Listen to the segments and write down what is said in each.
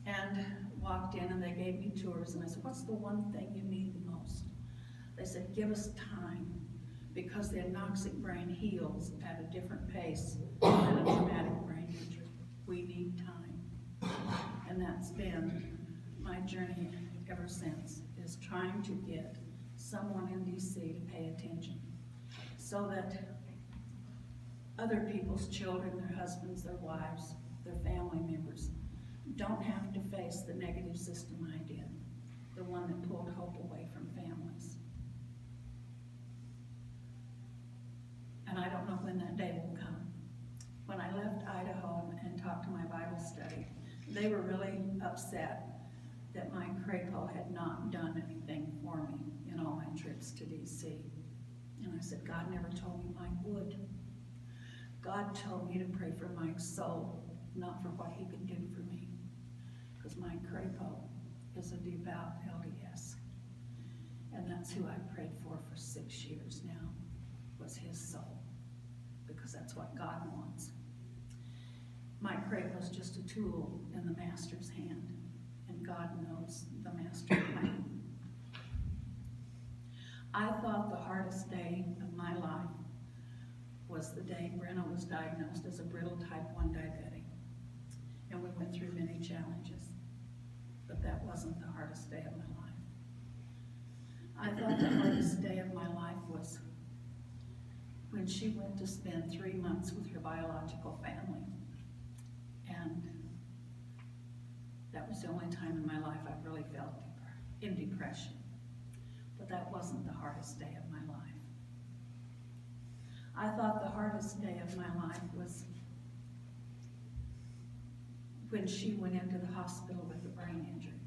and walked in and they gave me tours, and I said, what's the one thing you need the most? They said, give us time, because the anoxic brain heals at a different pace than a traumatic brain injury. We need time. And that's been my journey ever since, is trying to get someone in DC to pay attention so that other people's children, their husbands, their wives, their family members don't have to face the negative system I did, the one that pulled hope away from families. And I don't know when that day will come. When I left Idaho and talked to my Bible study, they were really upset that my crapo had not done anything for me in all my trips to DC. And I said, God never told me Mike would. God told me to pray for Mike's soul, not for what he could do for me. Because Mike Crapo is a devout LDS. And that's who I prayed for 6 years now, was his soul. Because that's what God wants. Mike Crapo is just a tool in the Master's hand. And God knows the Master plan. I thought the hardest day of my life was the day Brenna was diagnosed as a brittle type 1 diabetic. And we went through many challenges, but that wasn't the hardest day of my life. I thought the hardest day of my life was when she went to spend 3 months with her biological family. And that was the only time in my life I really felt in depression. But that wasn't the hardest day of my life. I thought the hardest day of my life was when she went into the hospital with a brain injury.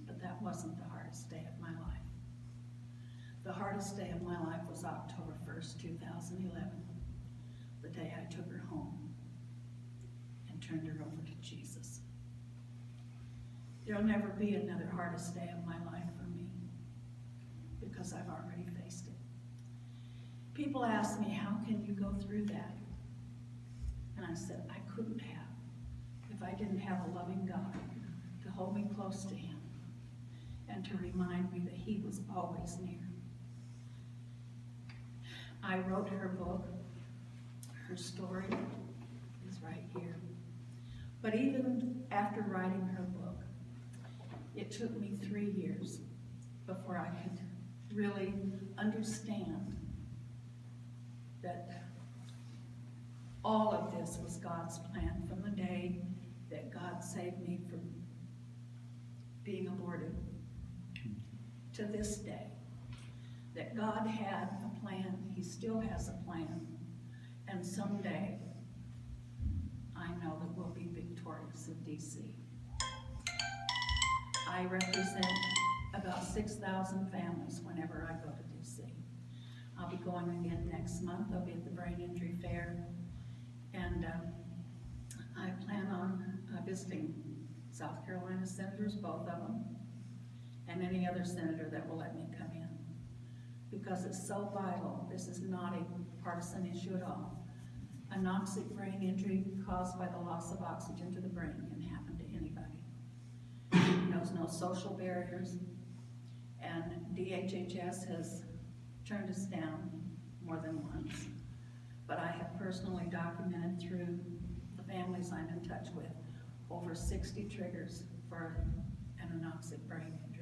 But that wasn't the hardest day of my life. The hardest day of my life was October 1st, 2011, the day I took her home and turned her over to Jesus. There'll never be another hardest day of my life for me, because I've already faced it. People ask me, how can you go through that? And I said, I couldn't have if I didn't have a loving God to hold me close to him and to remind me that he was always near. I wrote her book. Her story is right here. But even after writing her book, it took me 3 years before I could really understand that all of this was God's plan from the day that God saved me from being aborted to this day. That God had a plan, he still has a plan, and someday I know that we'll be victorious in DC. I represent about 6,000 families whenever I go to DC. I'll be going again next month. I'll be at the Brain Injury Fair, and I plan on visiting South Carolina senators, both of them, and any other senator that will let me come in, because it's so vital. This is not a partisan issue at all. Anoxic brain injury caused by the loss of oxygen to the brain can happen to anybody. It knows no social barriers, and DHHS has turned us down more than once. But I have personally documented through the families I'm in touch with over 60 triggers for an anoxic brain injury.